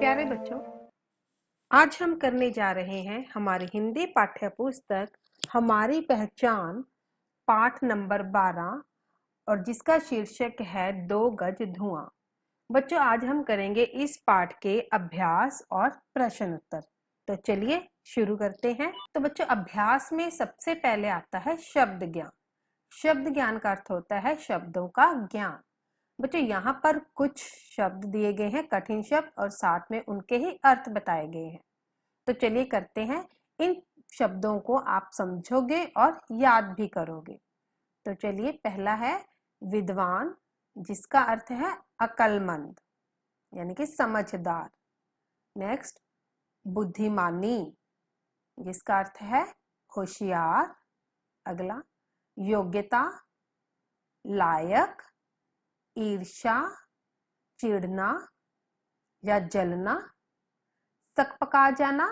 प्यारे बच्चों, आज हम करने जा रहे हैं हमारी हिंदी पाठ्य पुस्तक हमारी पहचान पाठ नंबर 12 और जिसका शीर्षक है 2 गज धुआं। बच्चों, आज हम करेंगे इस पाठ के अभ्यास और प्रश्न उत्तर। तो चलिए शुरू करते हैं। तो बच्चों, अभ्यास में सबसे पहले आता है शब्द ज्ञान। शब्द ज्ञान का अर्थ होता है शब्दों का ज्ञान। बच्चों, यहाँ पर कुछ शब्द दिए गए हैं, कठिन शब्द, और साथ में उनके ही अर्थ बताए गए हैं। तो चलिए करते हैं। इन शब्दों को आप समझोगे और याद भी करोगे। तो चलिए, पहला है विद्वान, जिसका अर्थ है अक्लमंद यानी कि समझदार। नेक्स्ट, बुद्धिमानी, जिसका अर्थ है होशियार। अगला, योग्यता, लायक, ईर्ष्या, चिढ़ना या जलना, सकपका जाना,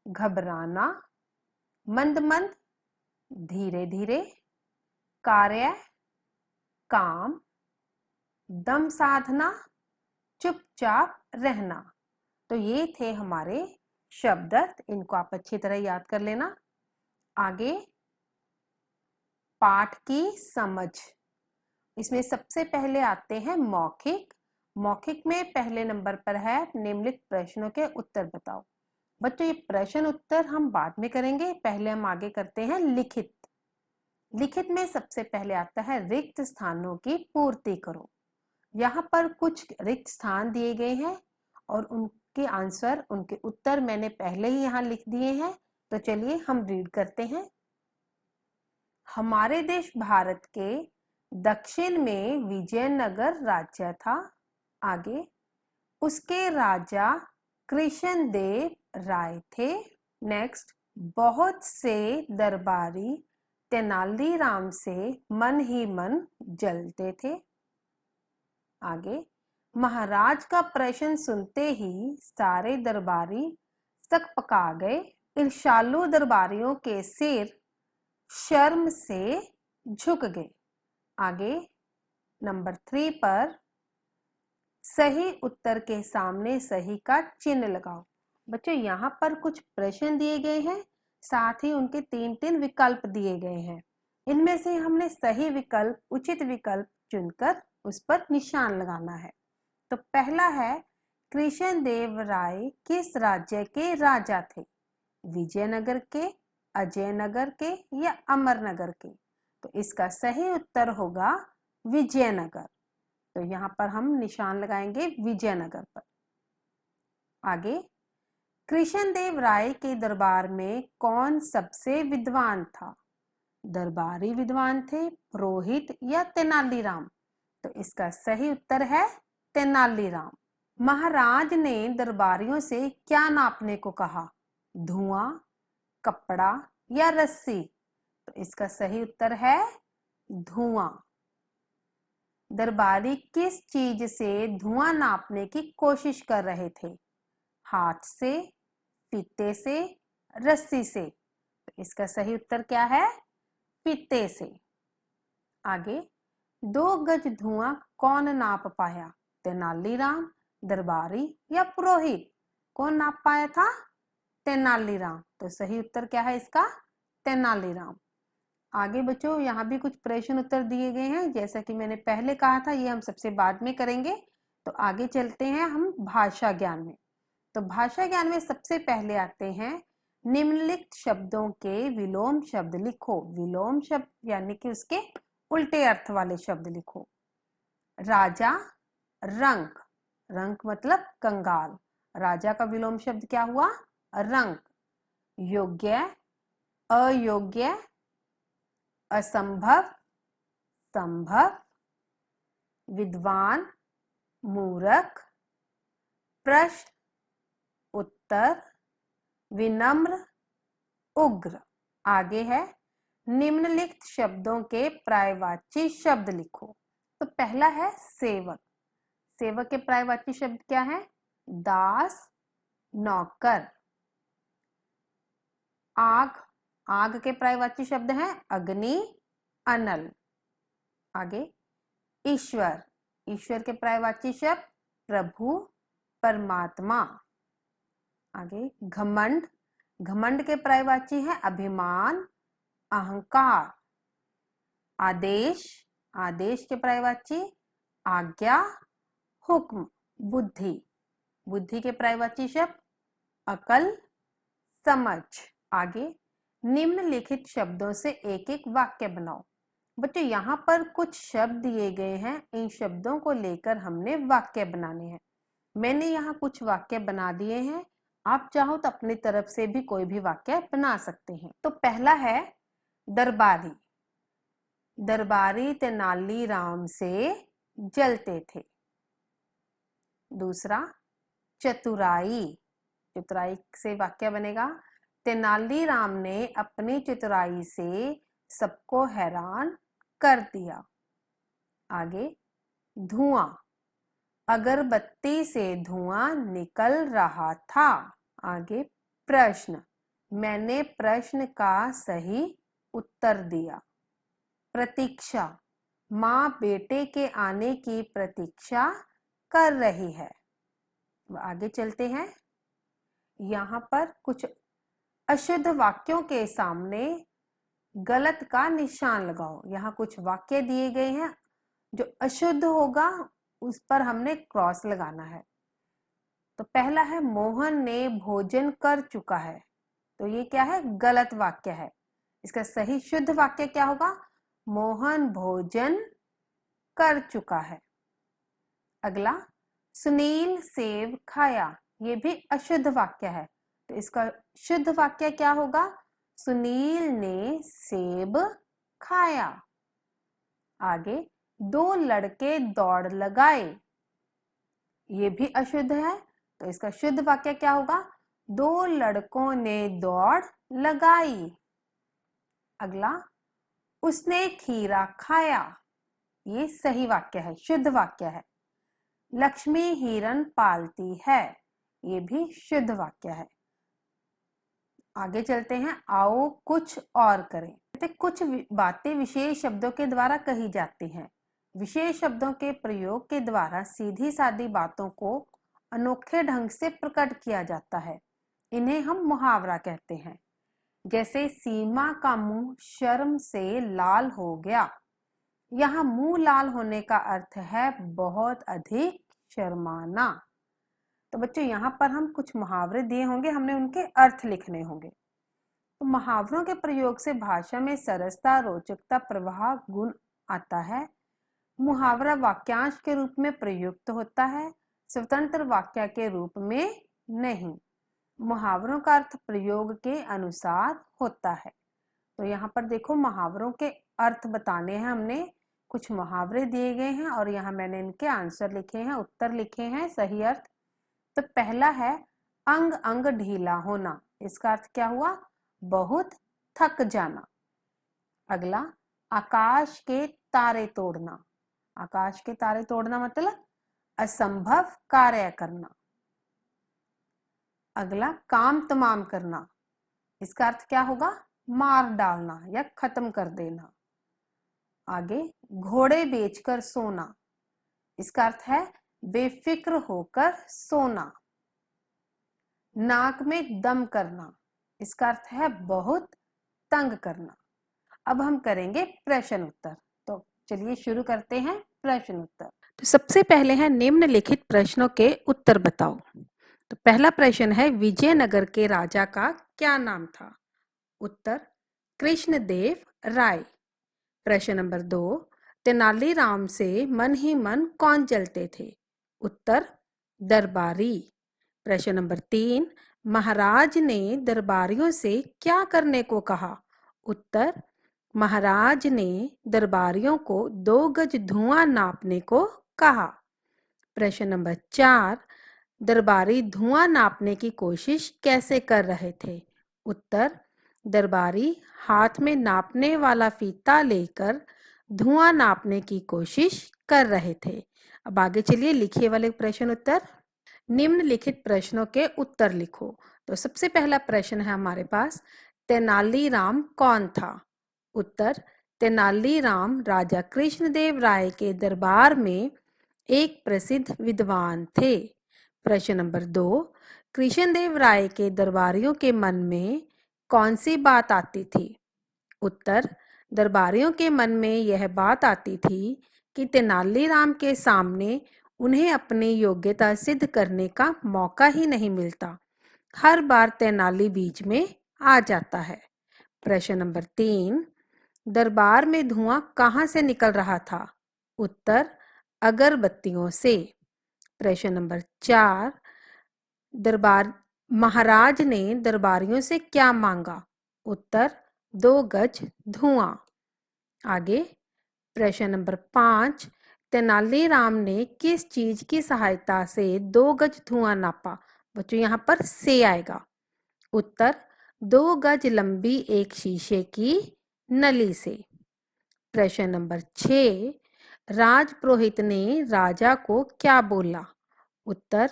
घबराना, मंद मंद, धीरे धीरे, कार्य, काम, दम साधना, चुपचाप रहना। तो ये थे हमारे शब्द अर्थ। इनको आप अच्छी तरह याद कर लेना। आगे, पाठ की समझ। इसमें सबसे पहले आते हैं मौखिक। मौखिक में पहले नंबर पर है निम्नलिखित प्रश्नों के उत्तर बताओ। बच्चों, ये प्रश्न उत्तर हम बाद में करेंगे, पहले हम आगे करते हैं लिखित। लिखित में सबसे पहले आता है रिक्त स्थानों की पूर्ति करो। यहाँ पर कुछ रिक्त स्थान दिए गए हैं और उनके आंसर, उनके उत्तर मैंने पहले ही यहाँ लिख दिए हैं। तो चलिए हम रीड करते हैं। हमारे देश भारत के दक्षिण में विजयनगर राज्य था। आगे, उसके राजा कृष्णदेव राय थे। नेक्स्ट, बहुत से दरबारी तेनालीराम से मन ही मन जलते थे। आगे, महाराज का प्रश्न सुनते ही सारे दरबारी सकपका गए। ईर्ष्यालु दरबारियों के सिर शर्म से झुक गए। आगे, नंबर 3 पर सही उत्तर के सामने सही का चिन्ह लगाओ। बच्चों, यहाँ पर कुछ प्रश्न दिए गए हैं, साथ ही उनके 3 विकल्प दिए गए हैं। इनमें से हमने सही विकल्प, उचित विकल्प चुनकर उस पर निशान लगाना है। तो पहला है, कृष्णदेव राय किस राज्य के राजा थे? विजयनगर के, अजयनगर के या अमरनगर के? तो इसका सही उत्तर होगा विजयनगर। तो यहाँ पर हम निशान लगाएंगे विजयनगर पर। आगे, कृष्णदेव राय के दरबार में कौन सबसे विद्वान था? दरबारी विद्वान थे, पुरोहित या तेनालीराम? तो इसका सही उत्तर है तेनालीराम। महाराज ने दरबारियों से क्या नापने को कहा? धुआं, कपड़ा या रस्सी? तो इसका सही उत्तर है धुआं। दरबारी किस चीज से धुआं नापने की कोशिश कर रहे थे? हाथ से, फीते से, रस्सी से? तो इसका सही उत्तर क्या है? फीते से। आगे, 2 गज धुआं कौन नाप पाया? तेनालीराम, दरबारी या पुरोहित? कौन नाप पाया था? तेनालीराम। तो सही उत्तर क्या है इसका? तेनालीराम। आगे बच्चों, यहाँ भी कुछ प्रश्न उत्तर दिए गए हैं। जैसा कि मैंने पहले कहा था, ये हम सबसे बाद में करेंगे। तो आगे चलते हैं हम भाषा ज्ञान में। तो भाषा ज्ञान में सबसे पहले आते हैं निम्नलिखित शब्दों के विलोम शब्द लिखो। विलोम शब्द यानी कि उसके उल्टे अर्थ वाले शब्द लिखो। राजा, रंक। रंक मतलब कंगाल। राजा का विलोम शब्द क्या हुआ? रंक। योग्य, अयोग्य, असंभव, संभव, विद्वान, मूर्ख, प्रश्न, उत्तर, विनम्र, उग्र। आगे है निम्नलिखित शब्दों के पर्यायवाची शब्द लिखो। तो पहला है सेवक। सेवक के पर्यायवाची शब्द क्या है? दास, नौकर। आग, आग के पर्यायवाची शब्द हैं अग्नि, अनल। आगे, ईश्वर, ईश्वर के पर्यायवाची शब्द प्रभु, परमात्मा। आगे घमंड, घमंड के पर्यायवाची है अभिमान, अहंकार। आदेश, आदेश के पर्यायवाची आज्ञा, हुक्म। बुद्धि, बुद्धि के पर्यायवाची शब्द अकल, समझ। आगे निम्नलिखित शब्दों से एक एक वाक्य बनाओ। बच्चों यहाँ पर कुछ शब्द दिए गए हैं, इन शब्दों को लेकर हमने वाक्य बनाने हैं। मैंने यहाँ कुछ वाक्य बना दिए हैं, आप चाहो तो अपनी तरफ से भी कोई भी वाक्य बना सकते हैं। तो पहला है दरबारी, दरबारी तेनालीराम से जलते थे। दूसरा चतुराई, चतुराई से वाक्य बनेगा तेनालीराम ने अपनी चतुराई से सबको हैरान कर दिया। आगे धुआं, अगरबत्ती से धुआं निकल रहा था। आगे प्रश्न, मैंने प्रश्न का सही उत्तर दिया। प्रतीक्षा, माँ बेटे के आने की प्रतीक्षा कर रही है। आगे चलते हैं, यहाँ पर कुछ अशुद्ध वाक्यों के सामने गलत का निशान लगाओ। यहाँ कुछ वाक्य दिए गए हैं, जो अशुद्ध होगा उस पर हमने क्रॉस लगाना है। तो पहला है मोहन ने भोजन कर चुका है, तो ये क्या है, गलत वाक्य है। इसका सही शुद्ध वाक्य क्या होगा, मोहन भोजन कर चुका है। अगला सुनील सेब खाया, ये भी अशुद्ध वाक्य है, तो इसका शुद्ध वाक्य क्या होगा, सुनील ने सेब खाया। आगे दो लड़के दौड़ लगाए, ये भी अशुद्ध है, तो इसका शुद्ध वाक्य क्या होगा, दो लड़कों ने दौड़ लगाई। अगला उसने खीरा खाया, ये सही वाक्य है, शुद्ध वाक्य है। लक्ष्मी हिरन पालती है, ये भी शुद्ध वाक्य है। आगे चलते हैं, आओ कुछ और करें। कुछ बातें विशेष शब्दों के द्वारा कही जाती हैं। विशेष शब्दों के प्रयोग के द्वारा सीधी सादी बातों को अनोखे ढंग से प्रकट किया जाता है, इन्हें हम मुहावरा कहते हैं। जैसे सीमा का मुंह शर्म से लाल हो गया, यहाँ मुंह लाल होने का अर्थ है बहुत अधिक शर्माना। तो बच्चों यहाँ पर हम कुछ मुहावरे दिए होंगे, हमने उनके अर्थ लिखने होंगे। तो मुहावरों के प्रयोग से भाषा में सरसता, रोचकता, प्रवाह गुण आता है। मुहावरा वाक्यांश के रूप में प्रयुक्त होता है, स्वतंत्र वाक्य के रूप में नहीं। मुहावरों का अर्थ प्रयोग के अनुसार होता है। तो यहाँ पर देखो मुहावरों के अर्थ बताने हैं हमने, कुछ मुहावरे दिए गए हैं और यहाँ मैंने इनके आंसर लिखे हैं, उत्तर लिखे हैं, सही अर्थ। तो पहला है अंग अंग ढीला होना, इसका अर्थ क्या हुआ, बहुत थक जाना। अगला आकाश के तारे तोड़ना, आकाश के तारे तोड़ना मतलब असंभव कार्य करना। अगला काम तमाम करना, इसका अर्थ क्या होगा, मार डालना या खत्म कर देना। आगे घोड़े बेचकर सोना, इसका अर्थ है बेफिक्र होकर सोना। नाक में दम करना, इसका अर्थ है बहुत तंग करना। अब हम करेंगे प्रश्न उत्तर, तो चलिए शुरू करते हैं प्रश्न उत्तर। तो सबसे पहले है निम्नलिखित प्रश्नों के उत्तर बताओ। तो पहला प्रश्न है विजयनगर के राजा का क्या नाम था। उत्तर कृष्णदेव राय। प्रश्न नंबर 2, तेनालीराम से मन ही मन कौन जलते थे। उत्तर दरबारी। प्रश्न नंबर 3, महाराज ने दरबारियों से क्या करने को कहा। उत्तर महाराज ने दरबारियों को 2 गज धुआं नापने को कहा। प्रश्न नंबर 4, दरबारी धुआं नापने की कोशिश कैसे कर रहे थे। उत्तर दरबारी हाथ में नापने वाला फीता लेकर धुआं नापने की कोशिश कर रहे थे। अब आगे चलिए लिखिए वाले प्रश्न उत्तर। निम्नलिखित प्रश्नों के उत्तर लिखो। तो सबसे पहला प्रश्न है हमारे पास, तेनालीराम कौन था। उत्तर तेनालीराम राजा कृष्णदेव राय के दरबार में एक प्रसिद्ध विद्वान थे। प्रश्न नंबर 2, कृष्णदेव राय के दरबारियों के मन में कौन सी बात आती थी? उत्तर, दरबारियों के मन में यह बात आती थी कि तेनालीराम के सामने उन्हें अपनी योग्यता सिद्ध करने का मौका ही नहीं मिलता। हर बार तेनाली बीच में आ जाता है। प्रश्न नंबर 3, दरबार में धुआं कहाँ से निकल रहा था? उत्तर, अगरबत्तियों से। प्रश्न नंबर 4, दरबार महाराज ने दरबारियों से क्या मांगा? उत्तर, 2 गज धुआं। आगे प्रश्न नंबर 5, तेनालीराम ने किस चीज की सहायता से 2 गज धुआं नापा? बच्चों यहाँ पर से आएगा। उत्तर, 2 गज लंबी एक शीशे की नली से। प्रश्न नंबर 6, राजपुरोहित ने राजा को क्या बोला? उत्तर,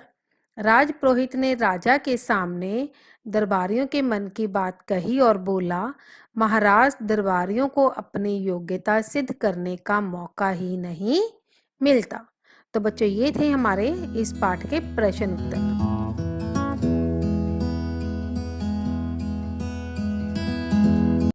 राजपुरोहित ने राजा के सामने दरबारियों के मन की बात कही और बोला, महाराज, दरबारियों को अपनी योग्यता सिद्ध करने का मौका ही नहीं मिलता। तो बच्चों, ये थे हमारे इस पाठ के प्रश्न उत्तर।